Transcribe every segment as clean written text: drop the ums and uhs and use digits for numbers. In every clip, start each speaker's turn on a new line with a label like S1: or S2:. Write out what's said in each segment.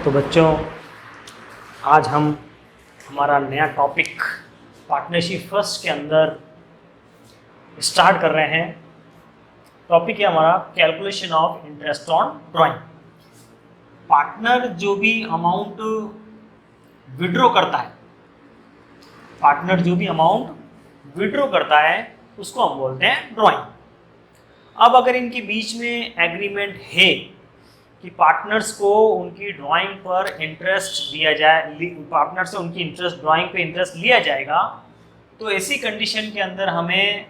S1: तो बच्चों, आज हम हमारा नया टॉपिक पार्टनरशिप फर्स्ट के अंदर स्टार्ट कर रहे हैं। टॉपिक है हमारा calculation of interest on drawing. Partner जो भी अमाउंट विड्रॉ करता है, उसको हम बोलते हैं ड्राइंग। अब अगर इनके बीच में एग्रीमेंट है कि पार्टनर्स को उनकी ड्राइंग पर इंटरेस्ट दिया जाए, पार्टनर से उनकी ड्राइंग पे इंटरेस्ट लिया जाएगा, तो ऐसी कंडीशन के अंदर हमें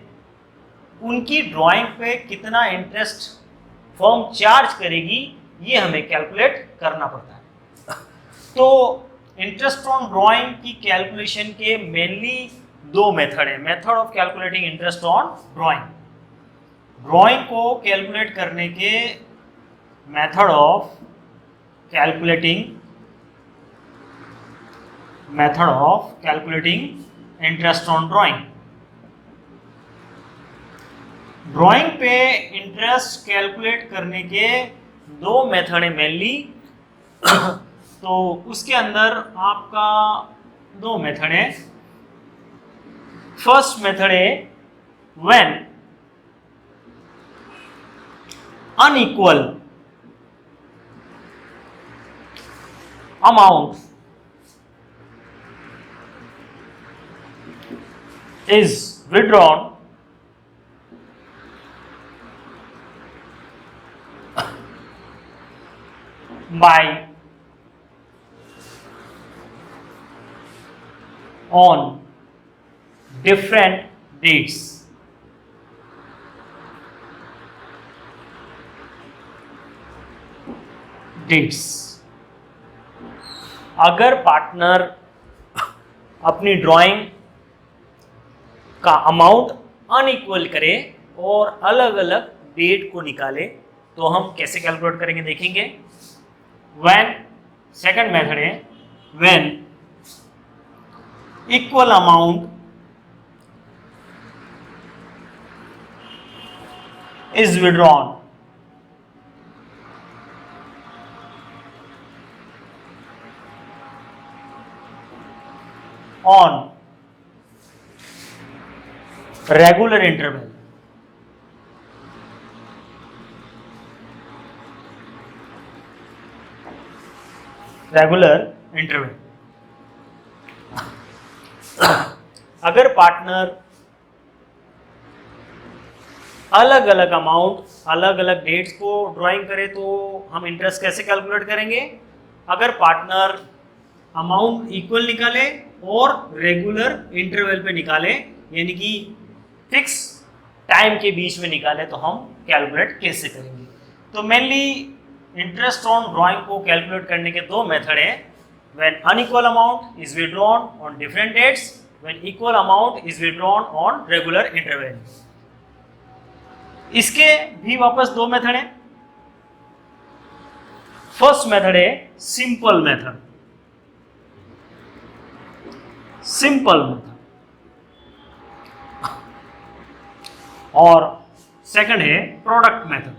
S1: उनकी ड्राइंग पे कितना इंटरेस्ट फर्म चार्ज करेगी ये हमें कैलकुलेट करना पड़ता है। तो इंटरेस्ट ऑन ड्राइंग की कैलकुलेशन के मेनली दो मेथड है। Method of calculating interest on drawing को कैलकुलेट करने के method of calculating interest on drawing पे इंटरेस्ट कैलकुलेट करने के दो मेथड है मेनली। तो उसके अंदर आपका दो मेथड है। फर्स्ट मेथड है when unequal amount is withdrawn by on different dates. अगर पार्टनर अपनी ड्राइंग का अमाउंट अनइक्वल करे और अलग अलग डेट को निकाले, तो हम कैसे कैलकुलेट करेंगे देखेंगे। सेकंड मेथड है when equal amount is withdrawn on regular interval. अगर पार्टनर अलग अलग अमाउंट अलग अलग डेट्स को ड्राइंग करे तो हम इंटरेस्ट कैसे कैलकुलेट करेंगे। अगर पार्टनर अमाउंट इक्वल निकाले और रेगुलर इंटरवल पे निकाले, यानी कि फिक्स टाइम के बीच में निकाले, तो हम कैलकुलेट कैसे करेंगे। तो मेनली इंटरेस्ट ऑन ड्राइंग को कैलकुलेट करने के दो मेथड हैं। When unequal amount is withdrawn on different dates, when equal amount is withdrawn on regular interval. इसके भी वापस दो मेथड हैं। फर्स्ट मेथड है सिंपल मेथड और सेकंड है प्रोडक्ट मेथड।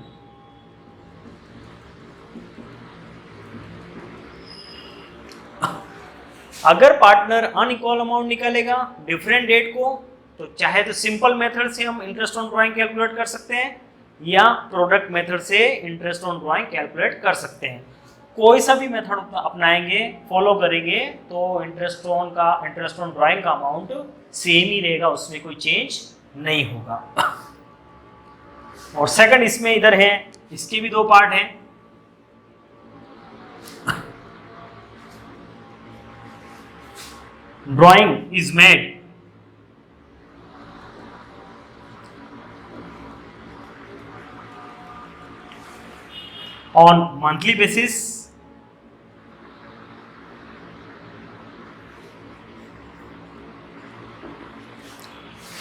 S1: अगर पार्टनर अनइक्वल अमाउंट निकालेगा डिफरेंट डेट को, तो चाहे तो सिंपल मेथड से हम इंटरेस्ट ऑन ड्राइंग कैलकुलेट कर सकते हैं या प्रोडक्ट मेथड से इंटरेस्ट ऑन ड्राइंग कैलकुलेट कर सकते हैं। कोई सा भी मेथड अपनाएंगे, फॉलो करेंगे, तो इंटरेस्ट ऑन ड्राइंग का अमाउंट सेम ही रहेगा, उसमें कोई चेंज नहीं होगा। और सेकंड इसमें इधर है, इसके भी दो पार्ट हैं। Drawing is made on monthly basis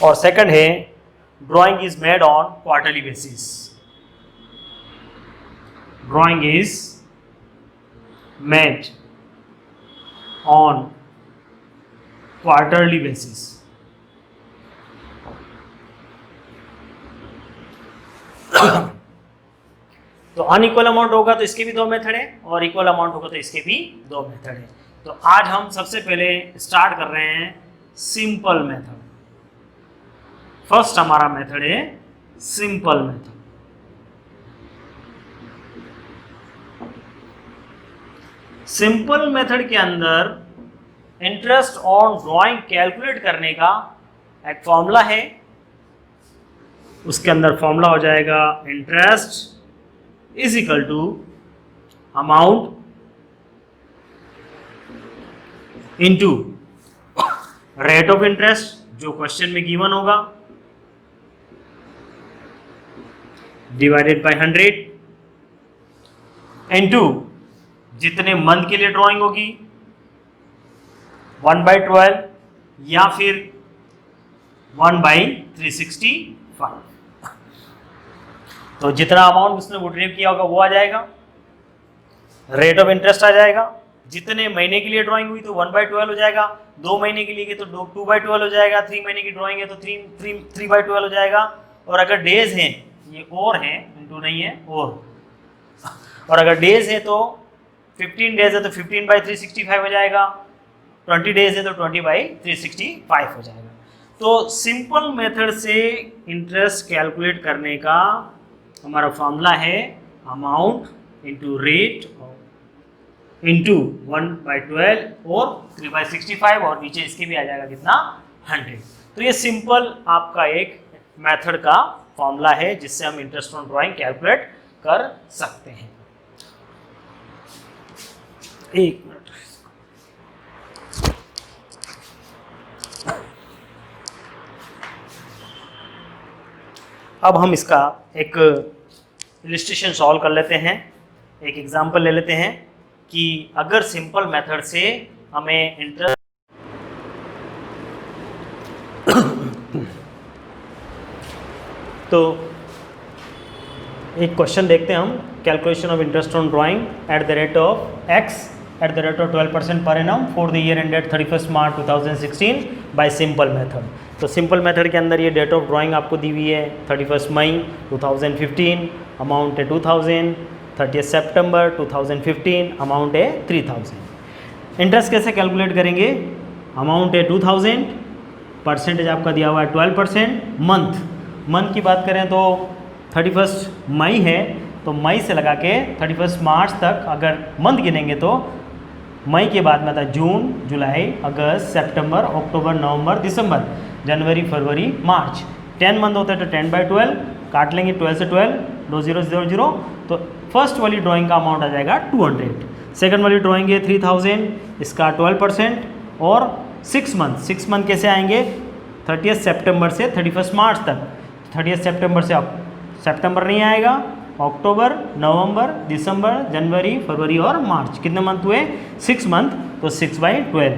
S1: और सेकंड है drawing is made on quarterly basis. Drawing is made on quarterly basis. तो अनइक्वल अमाउंट होगा तो इसके भी 2 मेथड है, और इक्वल अमाउंट होगा तो इसके भी 2 मेथड है। तो आज हम सबसे पहले स्टार्ट कर रहे हैं सिंपल मेथड। फर्स्ट हमारा मेथड है सिंपल मेथड। सिंपल मेथड के अंदर इंटरेस्ट ऑन ड्राइंग कैलकुलेट करने का एक फॉर्मूला है। उसके अंदर फॉर्मूला हो जाएगा interest is equal to amount into rate of interest जो क्वेश्चन में गिवन होगा डिवाइडेड बाय 100 इनटू जितने मंथ के लिए ड्राइंग होगी 1/12 या फिर 1/365। तो जितना अमाउंट उसने विड्रॉ किया होगा वो आ जाएगा, रेट ऑफ इंटरेस्ट आ जाएगा। जितने महीने के लिए ड्राइंग हुई तो 1/12 हो जाएगा, 2 महीने के लिए तो 2/12 हो जाएगा, 3 महीने की ड्राइंग है तो 3/12 हो जाएगा। और अगर डेज हैं, ये और है, इंटू नहीं है और अगर डेज है तो 15 डेज है तो 15/365 हो जाएगा, 20 डेज है तो 20/365 हो जाएगा। तो सिंपल मेथड से इंटरेस्ट कैलकुलेट करने का हमारा फॉर्मूला है अमाउंट इंटू रेट इंटू 1/12 और 3/65 और नीचे इसके भी आ जाएगा कितना 100। तो ये सिंपल आपका एक मेथड का फॉर्मूला है जिससे हम इंटरेस्ट ऑन ड्राइंग कैलकुलेट कर सकते हैं। एक मिनट, अब हम इसका एक इलस्ट्रेशन सॉल्व कर लेते हैं। एक एग्जांपल ले लेते हैं कि अगर सिंपल मेथड से हमें इंटरेस्ट तो एक क्वेश्चन देखते हैं हम, calculation of interest on drawing at the rate of x at the rate of 12% per annum for the year ended 31 March 2016 bye simple method. तो सिंपल मेथड के अंदर ये डेट ऑफ ड्राइंग आपको दी हुई है 31 मई 2015, अमाउंट है 2000, 30 सितंबर 2015, अमाउंट है 3000। Interest कैसे कैलकुलेट करेंगे? अमाउंट है 2000, परसेंटेज आपका दिया हुआ है 12%। मंथ की बात करें तो 31 मई है तो मई से लगा के 31 मार्च तक अगर मंथ गिनेंगे तो मई के बाद में आता है जून, जुलाई, अगस्त, सितंबर, अक्टूबर, नवंबर, दिसंबर, जनवरी, फरवरी, मार्च। 10 मंथ होता है तो 10/12 काट लेंगे, 12 से 12 2 0 0 0। तो फर्स्ट वाली ड्राइंग का अमाउंट आ जाएगा 200। सेकंड वाली ड्राइंग है 3000, इसका 12%। और 6 मंथ कैसे आएंगे? 30 सितंबर से 31 मार्च तक। 30 सितंबर से अब सितंबर नहीं आएगा, अक्टूबर, नवंबर, दिसंबर, जनवरी, फरवरी और मार्च। कितने मंथ हुए? 6 मंथ। तो 6/12,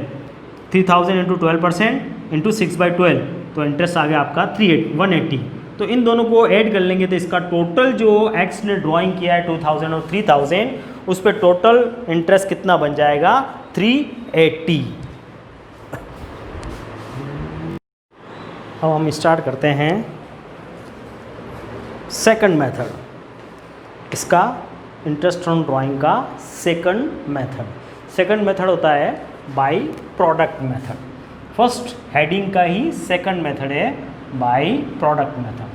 S1: 3000 इंटू 12% इंटू 6/12, तो इंटरेस्ट आ गया आपका 180। तो इन दोनों को ऐड कर लेंगे तो इसका टोटल जो एक्स ने ड्राइंग किया है 2000 और 3000, उस पर टोटल इंटरेस्ट कितना बन जाएगा? 380। अब हम स्टार्ट करते हैं सेकंड मेथड, इसका इंटरेस्ट ऑन ड्राइंग का सेकंड मेथड होता है by product method. First heading का ही सेकंड मेथड है by product method.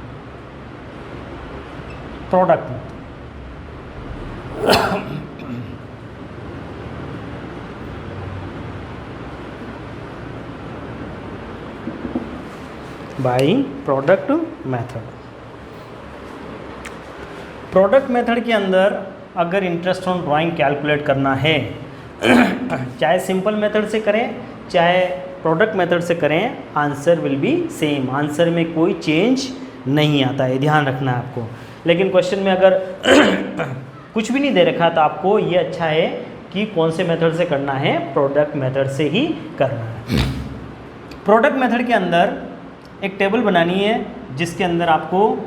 S1: By product method. Product method के अंदर अगर इंटरेस्ट ऑन ड्राइंग कैलकुलेट करना है चाहे सिंपल मेथड से करें चाहे प्रोडक्ट मेथड से करें, answer will be same. Answer में कोई चेंज नहीं आता है, ध्यान रखना है आपको। लेकिन क्वेश्चन में अगर कुछ भी नहीं दे रखा तो आपको ये अच्छा है कि कौन से मेथड से करना है, प्रोडक्ट मेथड से ही करना है। प्रोडक्ट मेथड के अंदर एक टेबल बनानी है जिसके अंदर आपको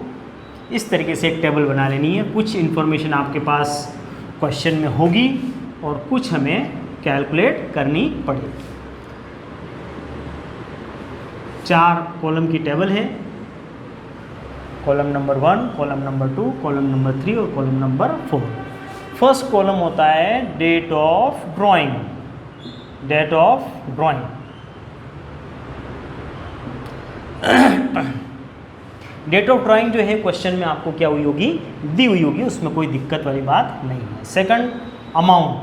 S1: इस तरीके से एक टेबल बना लेनी है। कुछ इन्फॉर्मेशन आपके पास क्वेश्चन में होगी और कुछ हमें कैलकुलेट करनी पड़ेगी। 4 कॉलम की टेबल है। Column number 1, column number 2, column number 3 और कॉलम नंबर 4। फर्स्ट कॉलम होता है date of drawing, date of drawing. Date of drawing जो है क्वेश्चन में आपको क्या हुई होगी, दी हुई होगी, उसमें कोई दिक्कत वाली बात नहीं है। सेकंड अमाउंट,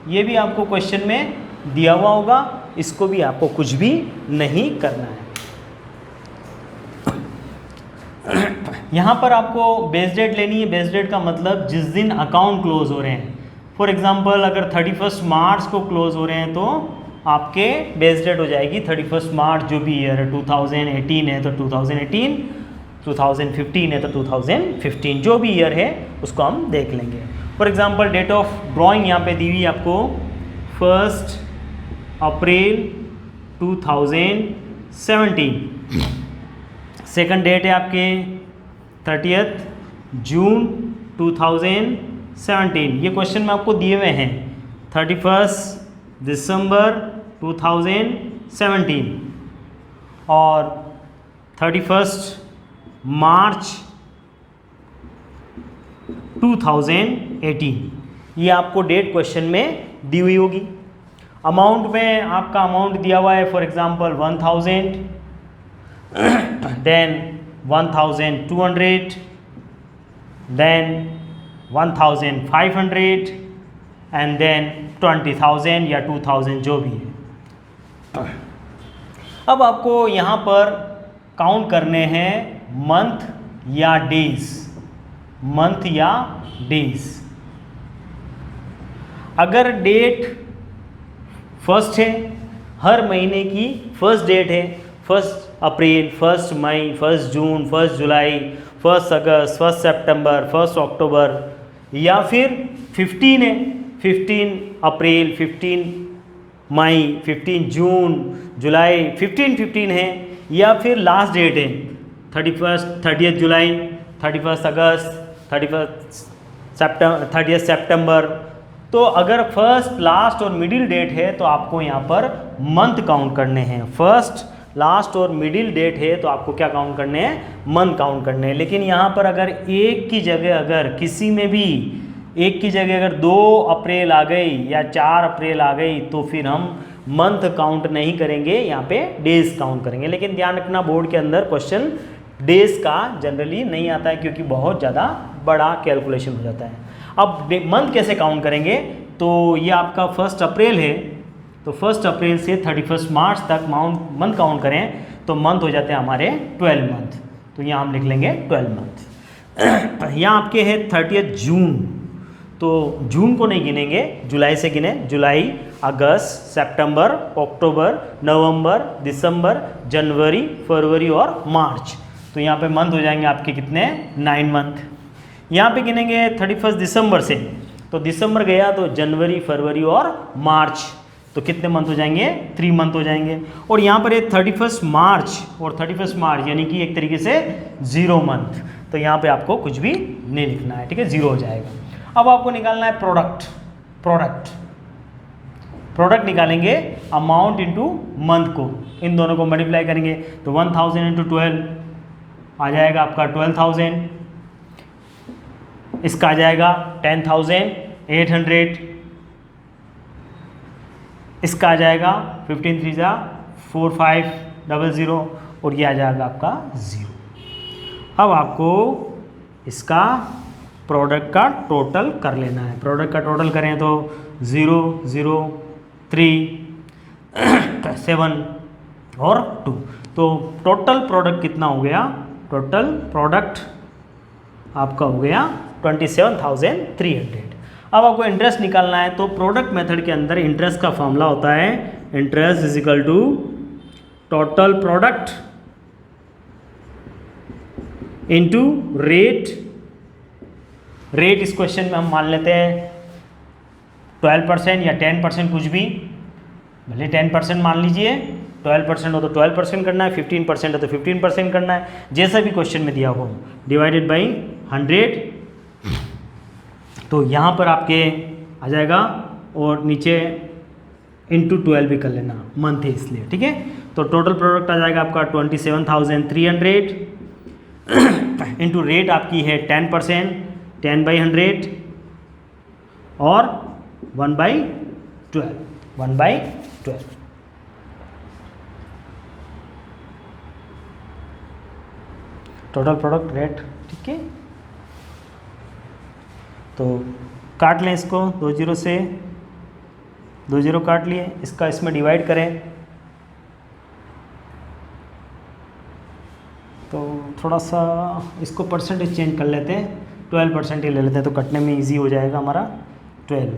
S1: ये भी आपको क्वेश्चन में दिया हुआ होगा, इसको भी आपको कुछ भी नहीं करना है। यहाँ पर आपको बेस डेट लेनी है। बेस डेट का मतलब जिस दिन अकाउंट क्लोज हो रहे हैं। फॉर एग्जांपल अगर 31 मार्च को क्लोज हो रहे हैं तो आपके बेस डेट हो जाएगी 31 मार्च, जो भी ईयर है, 2018 है तो 2018, 2015 है तो 2015, जो भी ईयर है उसको हम देख लेंगे। For example date of drawing यहाँ पे दी हुई आपको 1 अप्रैल 2017। सेकंड डेट है आपके 30 जून 2017। ये क्वेश्चन में आपको दिए हुए हैं 31 दिसंबर 2017 और 31 मार्च 2018। ये आपको डेट क्वेश्चन में दी हुई होगी। अमाउंट में आपका अमाउंट दिया हुआ है for example 1000, then 1200, then 1500 and then 20,000 या 2000, जो भी है। अब आपको यहाँ पर काउंट करने हैं मंथ या डेज, मंथ या डेज। अगर डेट फर्स्ट है, हर महीने की फर्स्ट डेट है, 1 अप्रैल, 1 मई, 1 जून, 1 जुलाई, 1 अगस्त, 1 सितंबर, 1 अक्टूबर, या फिर 15 है, 15 अप्रैल, 15 मई, 15 जून, जुलाई, 15 है, या फिर लास्ट डेट है 30 जुलाई, 31 अगस्त, 30 सितंबर। तो अगर फर्स्ट, लास्ट और मिडिल डेट है तो आपको यहाँ पर मंथ काउंट करने हैं। फर्स्ट, लास्ट और मिडिल डेट है तो आपको क्या काउंट करने हैं, मंथ काउंट करने हैं। लेकिन यहाँ पर अगर एक की जगह, अगर किसी में भी एक की जगह अगर 2 अप्रैल आ गई या 4 अप्रैल आ गई तो फिर हम मंथ काउंट नहीं करेंगे, यहाँ पे डेज काउंट करेंगे। लेकिन ध्यान रखना बोर्ड के अंदर क्वेश्चन डेज का जनरली नहीं आता है क्योंकि बहुत ज़्यादा बड़ा कैलकुलेशन हो जाता है। अब मंथ कैसे काउंट करेंगे, तो ये आपका 1 अप्रैल है तो 1 अप्रैल से 31 मार्च तक मंथ काउंट करें तो मंथ हो जाते हैं हमारे 12 मंथ। तो यहाँ हम लिख लेंगे 12 मंथ। यहाँ आपके है 30 जून, तो जून को नहीं गिनेंगे, जुलाई से गिने। जुलाई, अगस्त, सितंबर, अक्टूबर, नवंबर, दिसंबर, जनवरी, फरवरी और मार्च। तो यहाँ पे मंथ हो जाएंगे आपके कितने, 9 मंथ। यहाँ पे गिनेंगे 31 दिसंबर से, तो दिसंबर गया तो जनवरी, फरवरी और मार्च, तो कितने मंथ हो जाएंगे, 3 मंथ हो जाएंगे। और यहाँ पर है 31 मार्च और 31 मार्च यानी कि एक तरीके से 0 मंथ। तो यहाँ पे आपको कुछ भी नहीं लिखना है, ठीक है, 0 हो जाएगा। अब आपको निकालना है प्रोडक्ट निकालेंगे अमाउंट इंटू मंथ को, इन दोनों को मल्टीप्लाई करेंगे तो 1000 इंटू 12 आ जाएगा आपका 12,000। इसका आ जाएगा 10,800। इसका आ जाएगा 15 3 जा 4500 और ये आ जाएगा आपका 0। अब आपको इसका प्रोडक्ट का टोटल कर लेना है। प्रोडक्ट का टोटल करें तो 0 0 3 7 और 2, तो टोटल प्रोडक्ट कितना हो गया, टोटल प्रोडक्ट आपका हो गया 27,300। अब आपको इंटरेस्ट निकालना है तो प्रोडक्ट मेथड के अंदर इंटरेस्ट का फॉर्मूला होता है interest is equal to total product into rate. Rate इस क्वेश्चन में हम मान लेते हैं 12% या 10%, कुछ भी, भले 10% मान लीजिए, 12% हो तो 12% करना है, 15% है तो 15% करना है, जैसा भी क्वेश्चन में दिया हो, डिवाइडेड बाई 100। तो यहाँ पर आपके आ जाएगा और नीचे इंटू 12 भी कर लेना, मंथ है इसलिए, ठीक है। तो टोटल प्रोडक्ट आ जाएगा आपका 27,300 इंटू रेट आपकी है 10%, 10/100 और 1/12, 1/12। टोटल प्रोडक्ट रेट, ठीक है। तो काट लें इसको, 2 0 से 2 0 काट लिए, इसका इसमें डिवाइड करें तो थोड़ा सा इसको परसेंटेज चेंज कर लेते हैं, 12% ही ले लेते हैं तो कटने में इजी हो जाएगा हमारा 12।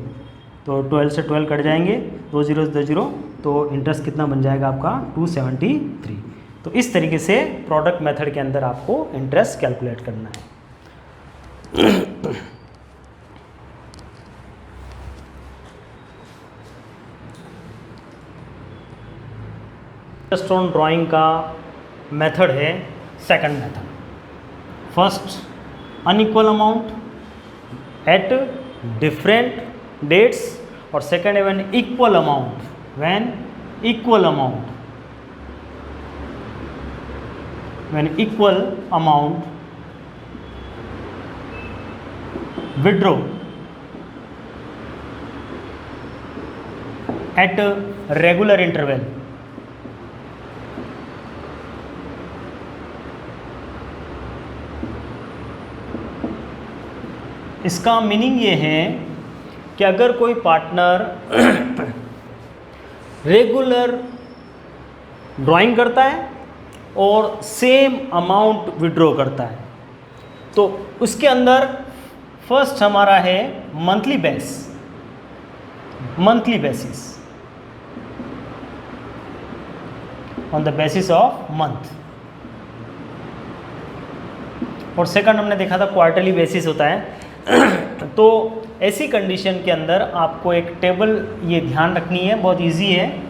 S1: तो 12 से 12 कट जाएंगे, 2 0 से 2 0, तो इंटरेस्ट कितना बन जाएगा आपका 273। तो इस तरीके से प्रोडक्ट मेथड के अंदर आपको इंटरेस्ट कैलकुलेट करना है। इंटरेस्ट ऑन ड्राइंग का मेथड है second method. First, unequal amount at different dates, और सेकंड है when equal amount, when equal amount, when equal amount withdraw at a regular interval। इसका मीनिंग ये है कि अगर कोई पार्टनर रेगुलर ड्राइंग करता है और सेम अमाउंट विड्रॉ करता है, तो उसके अंदर फर्स्ट हमारा है monthly basis, on the basis of month, और सेकंड हमने देखा था क्वार्टरली बेसिस होता है। तो ऐसी कंडीशन के अंदर आपको एक टेबल ये ध्यान रखनी है, बहुत इजी है।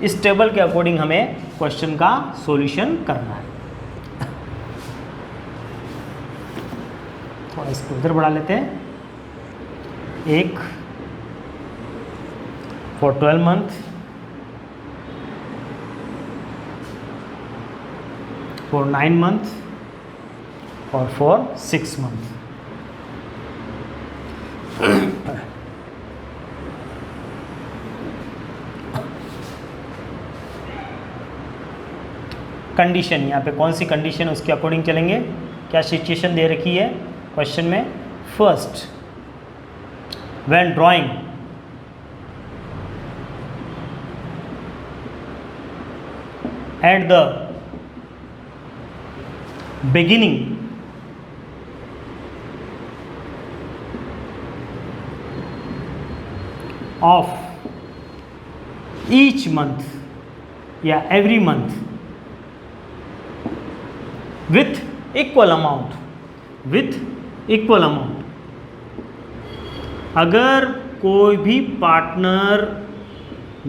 S1: इस टेबल के अकॉर्डिंग हमें क्वेश्चन का सॉल्यूशन करना है। थोड़ा इसको इधर बढ़ा लेते हैं। एक फॉर 12 मंथ, फॉर 9 मंथ और फॉर 6 मंथ। कंडीशन, यहाँ पे कौन सी कंडीशन उसके अकॉर्डिंग चलेंगे, क्या सिचुएशन दे रखी है क्वेश्चन में। First, when drawing at the beginning of each month या every month with equal amount, अगर कोई भी पार्टनर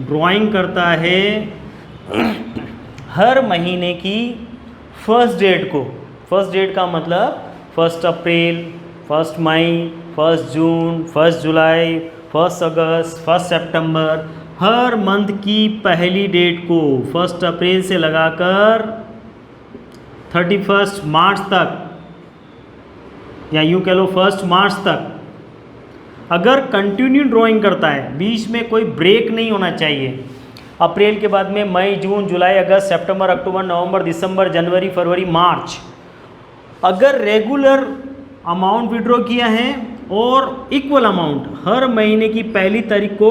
S1: ड्राइंग करता है हर महीने की फर्स्ट डेट को, फर्स्ट डेट का मतलब 1 अप्रैल, 1 मई, 1 जून, 1 जुलाई, 1 अगस्त, 1 सितंबर, हर मंथ की पहली डेट को 1 अप्रैल से लगाकर 31 मार्च तक, या यूँ कह लो 1 मार्च तक, अगर कंटिन्यू ड्राइंग करता है, बीच में कोई ब्रेक नहीं होना चाहिए। अप्रैल के बाद में मई, जून, जुलाई, अगस्त, सितंबर, अक्टूबर, नवंबर, दिसंबर, जनवरी, फरवरी, मार्च, अगर रेगुलर अमाउंट विड्रॉ किया है और इक्वल अमाउंट हर महीने की पहली तारीख को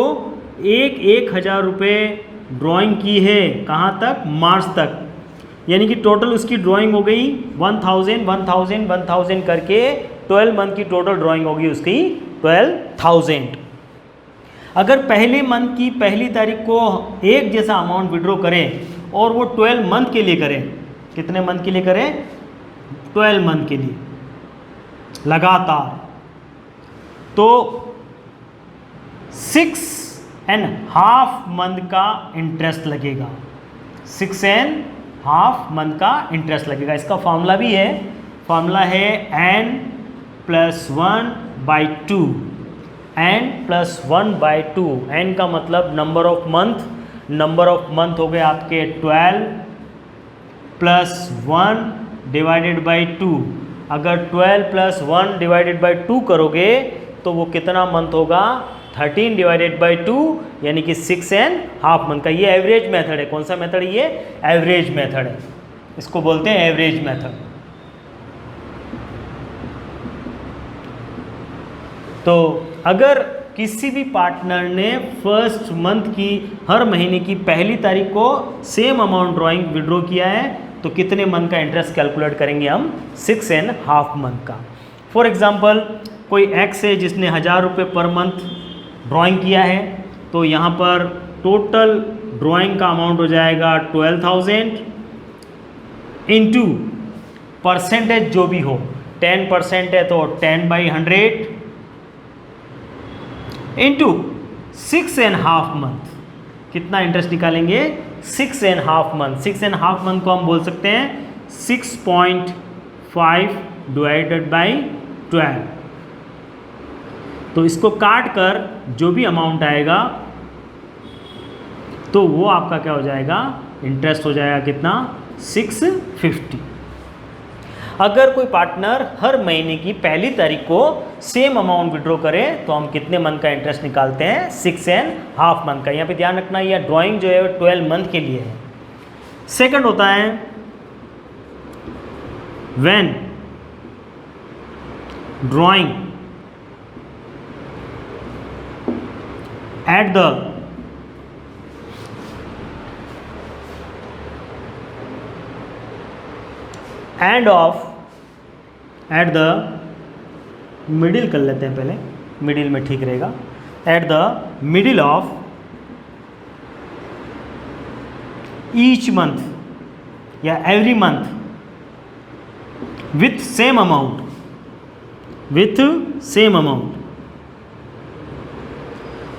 S1: 1,000 रुपये ड्राइंग की है, कहाँ तक, मार्च तक, यानी कि टोटल उसकी ड्राइंग हो गई 1000, 1000, 1000 करके 12 मंथ की टोटल ड्राइंग होगी उसकी 12,000। अगर पहले मंथ की पहली तारीख को एक जैसा अमाउंट विड्रॉ करें और वो 12 मंथ के लिए करें, कितने मंथ के लिए करें, 12 मंथ के लिए लगातार, तो 6.5 मंथ का इंटरेस्ट लगेगा, 6.5 मंथ का इंटरेस्ट लगेगा। इसका फॉर्मूला भी है, फॉर्मूला है n+1/2, n+1/2। n का मतलब number of month, number of month हो गए आपके 12 + 1 डिवाइडेड बाई 2, अगर 12 प्लस 1 डिवाइडेड बाई 2 करोगे तो वो कितना मंथ होगा, 13 डिवाइडेड बाई 2 यानी कि 6.5 मंथ का। ये एवरेज मेथड है। कौन सा मेथड है ये, एवरेज मेथड है, इसको बोलते हैं एवरेज मेथड। तो अगर किसी भी पार्टनर ने फर्स्ट मंथ की हर महीने की पहली तारीख को सेम अमाउंट ड्राइंग विड्रॉ किया है तो कितने मंथ का इंटरेस्ट कैलकुलेट करेंगे हम, 6.5 मंथ का। फॉर एग्जांपल कोई एक्स है जिसने 1000 रुपये पर मंथ ड्राइंग किया है, तो यहाँ पर टोटल ड्राइंग का अमाउंट हो जाएगा 12,000 इंटू परसेंटेज जो भी हो, 10% है तो 10/100 इंटू 6.5 मंथ। कितना इंटरेस्ट निकालेंगे, 6.5 मंथ। 6.5 मंथ को हम बोल सकते हैं 6.5 डिवाइडेड बाई 12। तो इसको काट कर जो भी अमाउंट आएगा तो वो आपका क्या हो जाएगा, इंटरेस्ट हो जाएगा कितना, 650। अगर कोई पार्टनर हर महीने की पहली तारीख को सेम अमाउंट विड्रॉ करे तो हम कितने मंथ का इंटरेस्ट निकालते हैं, 6.5 मंथ का। यहाँ पे ध्यान रखना यह ड्राइंग जो है 12 मंथ के लिए है। सेकंड होता है when drawing at the end of, at the middle कर लेते हैं पहले, मिडिल में ठीक रहेगा, at the middle of each month या every month with same amount, with same amount,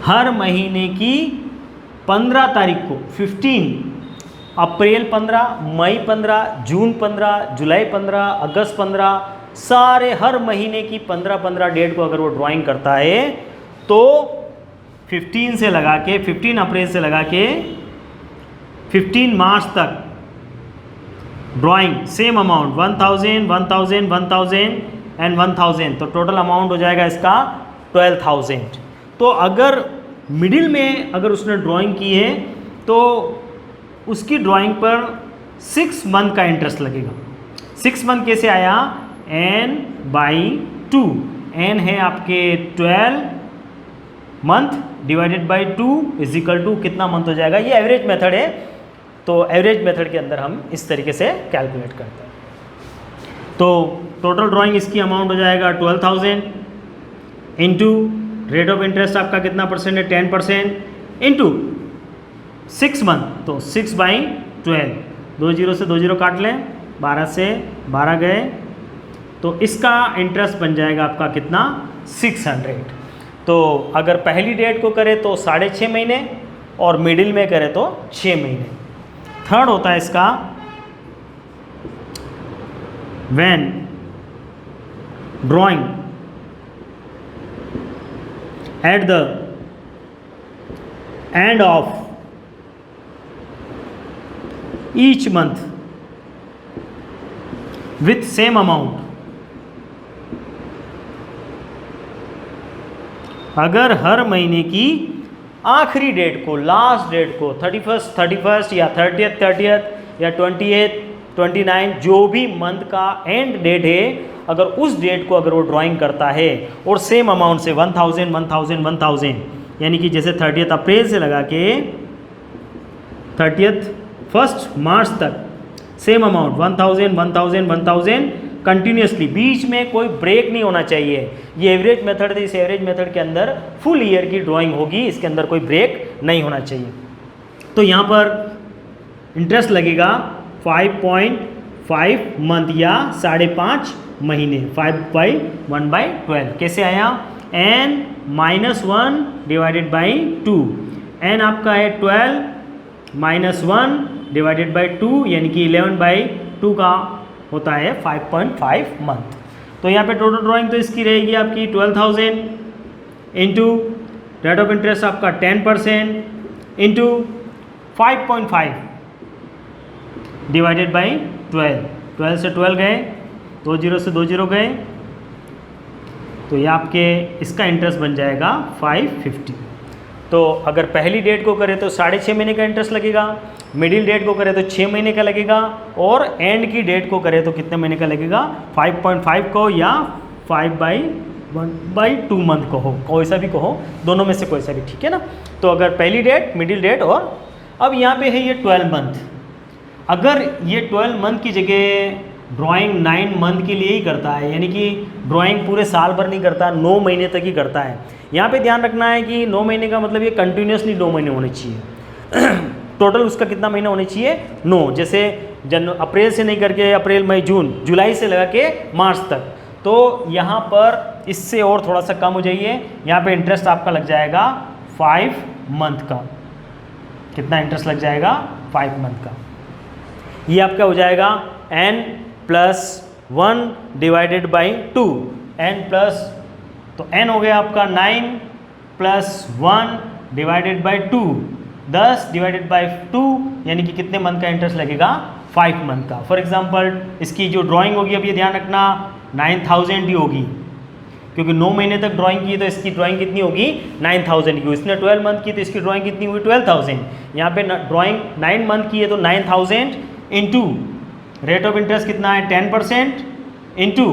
S1: हर महीने की 15 तारीख को 15 अप्रैल 15, मई 15, जून 15, जुलाई 15, अगस्त 15, सारे हर महीने की 15-15 डेट को अगर वो ड्राइंग करता है तो 15 से लगा के 15 अप्रैल से लगा के 15 मार्च तक ड्राइंग सेम अमाउंट 1000, 1000, 1000 एंड 1000, तो टोटल अमाउंट हो जाएगा इसका 12,000। तो अगर मिडिल में अगर उसने ड्राइंग की है तो उसकी ड्राइंग पर 6 मंथ का इंटरेस्ट लगेगा। 6 मंथ कैसे आया, n/2, n है आपके 12 month divided by 2 is equal to कितना मंथ हो जाएगा। ये एवरेज मेथड है, तो एवरेज मेथड के अंदर हम इस तरीके से कैलकुलेट करते हैं। तो टोटल ड्राइंग इसकी अमाउंट हो जाएगा 12,000 इंटू रेट ऑफ इंटरेस्ट आपका कितना परसेंट है, 10% इंटू 6 मंथ, तो 6/12, 2 0 से 2 0 काट लें, 12 से 12 गए, तो इसका इंटरेस्ट बन जाएगा आपका कितना, 600। तो अगर पहली डेट को करें तो 6.5 महीने और मिडिल में करें तो 6 महीने। थर्ड होता है इसका when drawing at the end of each month with same amount, अगर हर महीने की आखिरी डेट को, लास्ट डेट को 31 या 30th या 28, 29 जो भी मंथ का एंड डेट है, अगर उस डेट को अगर वो ड्राइंग करता है और सेम अमाउंट से 1000, 1000, 1000 यानी कि जैसे 30th अप्रैल से लगा के 31 मार्च तक सेम अमाउंट 1000, 1000, 1000 कंटिन्यूसली, बीच में कोई ब्रेक नहीं होना चाहिए। ये एवरेज मेथड है, इस एवरेज मेथड के अंदर फुल ईयर की ड्राइंग होगी, इसके अंदर कोई ब्रेक नहीं होना चाहिए। तो यहाँ पर इंटरेस्ट लगेगा 5.5 मंथ या 5.5 महीने, 5/1/12। कैसे आया, n-1 डिवाइडेड बाई 2, n आपका है 12 -1 डिवाइडेड बाई 2 यानी कि 11/2 का होता है 5.5 मंथ। तो यहाँ पे टोटल ड्राइंग तो इसकी रहेगी आपकी 12,000 इंटू रेट ऑफ इंटरेस्ट आपका 10% इंटू 5.5 डिवाइडेड बाई 12, 12 से 12 गए, 2 0 से 2 0 गए, तो ये आपके इसका इंटरेस्ट बन जाएगा 550। तो अगर पहली डेट को करें तो 6.5 महीने का इंटरेस्ट लगेगा, मिडिल डेट को करें तो 6 महीने का लगेगा, और एंड की डेट को करें तो कितने महीने का लगेगा, 5.5 को या 5/2 मंथ को हो, कोई सा भी कहो, दोनों में से कोई सा भी, ठीक है ना। तो अगर पहली डेट, मिडिल डेट, और अब यहाँ पे है ये 12 मंथ। अगर ये 12 मंथ की जगह ड्राइंग 9 मंथ के लिए ही करता है, यानी कि ड्राइंग पूरे साल भर नहीं करता, 9 महीने तक ही करता है। यहाँ पे ध्यान रखना है कि 9 महीने का मतलब ये कंटिन्यूसली 9 महीने होने चाहिए। टोटल उसका कितना महीना होने चाहिए, 9। जैसे अप्रैल से नहीं करके अप्रैल मई जून, जुलाई से लगा के मार्च तक, तो यहाँ पर इससे और थोड़ा सा कम हो जाइए, यहाँ पे इंटरेस्ट आपका लग जाएगा 5 मंथ का। कितना इंटरेस्ट लग जाएगा, 5 मंथ का। ये आपका हो जाएगा n+1 divided by 2, n plus, तो n हो गया आपका 9 + 1 डिवाइडेड बाई 2, 10 डिवाइडेड बाई 2, यानी कि कितने मंथ का इंटरेस्ट लगेगा, 5 मंथ का। फॉर एग्जांपल इसकी जो ड्राइंग होगी, अब ये ध्यान रखना 9000 ही होगी, क्योंकि 9 महीने तक ड्राइंग की तो इसकी ड्राइंग कितनी होगी, 9000 की। इसने 12 मंथ की तो इसकी ड्राइंग कितनी हुई, 12000। यहाँ पे ड्राइंग 9 मंथ की है तो 9000 इंटू रेट ऑफ इंटरेस्ट कितना है, 10%, इंटू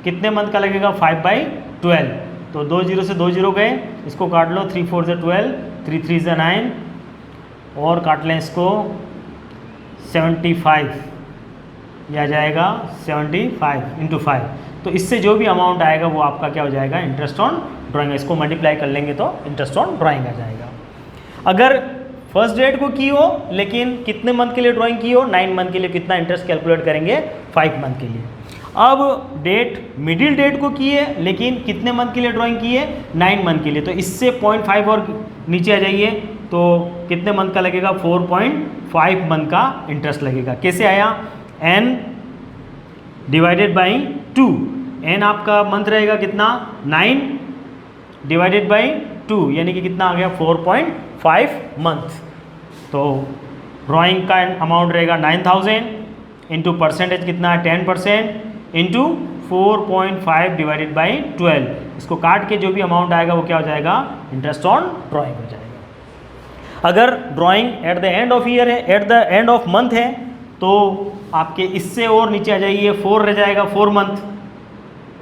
S1: कितने मंथ का लगेगा, 5/12। तो 2 0 से 2 0 गए, इसको काट लो, 3 4 से 12, 3 3 से 9, और काट लें इसको 75, यह आ जाएगा 75 इंटू 5। तो इससे जो भी अमाउंट आएगा वो आपका क्या हो जाएगा, इंटरेस्ट ऑन ड्राइंग। इसको मल्टीप्लाई कर लेंगे तो इंटरेस्ट ऑन ड्राइंग आ जाएगा। अगर फर्स्ट डेट को की हो लेकिन कितने मंथ के लिए ड्राइंग की हो, 9 मंथ के लिए, कितना इंटरेस्ट कैलकुलेट करेंगे, 5 मंथ के लिए। अब डेट मिडिल डेट को की है लेकिन कितने मंथ के लिए ड्राइंग की है, 9 मंथ के लिए, तो इससे 0.5 और नीचे आ जाइए, तो कितने मंथ का लगेगा, 4.5 मंथ का इंटरेस्ट लगेगा। कैसे आया, n डिवाइडेड बाई 2, n आपका मंथ रहेगा कितना, 9 डिवाइडेड बाई 2, यानी कि कितना आ गया, 4.5 मंथ। तो ड्राइंग का अमाउंट रहेगा 9000 इंटू परसेंटेज कितना है, 10%, इंटू 4.5 डिवाइडेड बाई 12। इसको काट के जो भी अमाउंट आएगा वो क्या हो जाएगा, इंटरेस्ट ऑन ड्राइंग हो जाएगा। अगर drawing at the end of year है, at the end of month है, तो आपके इससे और नीचे आ जाइए, 4 रह जाएगा, 4 मंथ।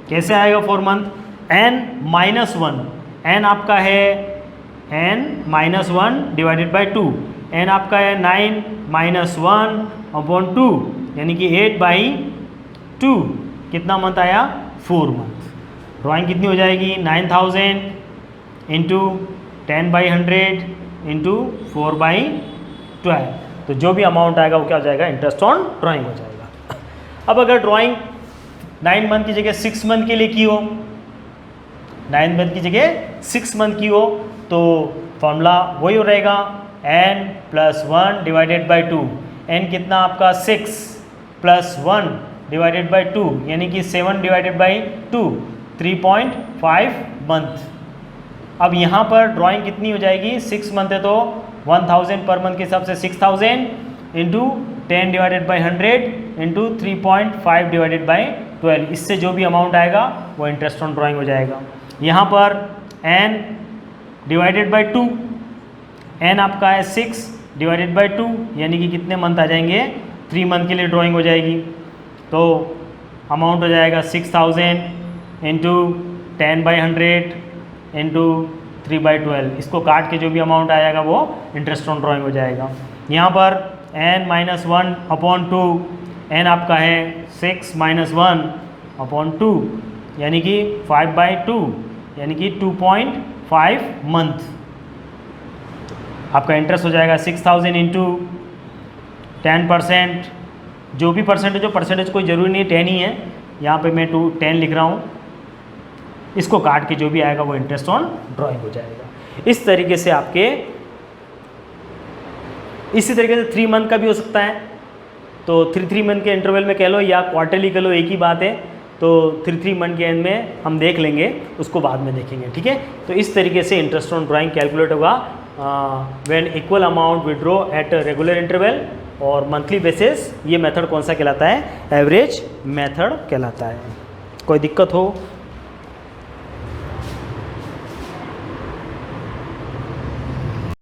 S1: कैसे आएगा 4 मंथ, n-1, n आपका है n-1 डिवाइडेड बाई 2, n आपका है 9-1/2, यानी कि 8/2, कितना मंथ आया, 4 मंथ। ड्राइंग कितनी हो जाएगी, 9000 इंटू 10/100 इंटू 4/12, तो जो भी अमाउंट आएगा वो क्या हो जाएगा, इंटरेस्ट ऑन ड्राइंग हो जाएगा। अब अगर ड्राइंग 9 मंथ की जगह 6 मंथ के लिए की हो, 9 मंथ की जगह 6 मंथ की हो, तो फॉर्मूला वही रहेगा, n+1 डिवाइडेड बाई 2, n कितना आपका 6 + 1 डिवाइडेड बाई 2, यानी कि 7 डिवाइडेड बाई 2, 3.5 मंथ। अब यहाँ पर ड्राइंग कितनी हो जाएगी, 6 मंथ है तो 1000 पर मंथ के हिसाब से 6000 into 10 divided by 100 into 3.5 divided by 12। इससे जो भी अमाउंट आएगा वो इंटरेस्ट ऑन ड्राइंग हो जाएगा। यहाँ पर n डिवाइडेड बाई 2, n आपका है 6 डिवाइडेड बाई 2, यानी कि कितने मंथ आ जाएंगे, 3 मंथ के लिए ड्राइंग हो जाएगी। तो अमाउंट हो जाएगा 6000 इंटू 10/100 इंटू 3/12। इसको काट के जो भी अमाउंट आएगा वो इंटरेस्ट ऑन ड्राइंग हो जाएगा। यहाँ पर n-1/2, n आपका है 6-1/2, यानी कि 5/2, यानी कि 2.5 मंथ। आपका इंटरेस्ट हो जाएगा 6000 इंटू 10%, जो भी परसेंटेज कोई ज़रूरी नहीं है, 10 ही है, यहाँ पे मैं 10 लिख रहा हूँ। इसको काट के जो भी आएगा वो इंटरेस्ट ऑन ड्राइंग हो जाएगा। इस तरीके से आपके, इसी तरीके से 3 मंथ का भी हो सकता है, तो 3 मंथ के इंटरवल में कह लो या क्वार्टरली कह लो, एक ही बात है। तो 3 मंथ के एंड में हम देख लेंगे, उसको बाद में देखेंगे, ठीक है। तो इस तरीके से इंटरेस्ट ऑन ड्राइंग कैलकुलेट होगा when equal amount withdraw at regular interval और मंथली बेसिस ये मेथड कौन सा कहलाता है, एवरेज मेथड कहलाता है। कोई दिक्कत हो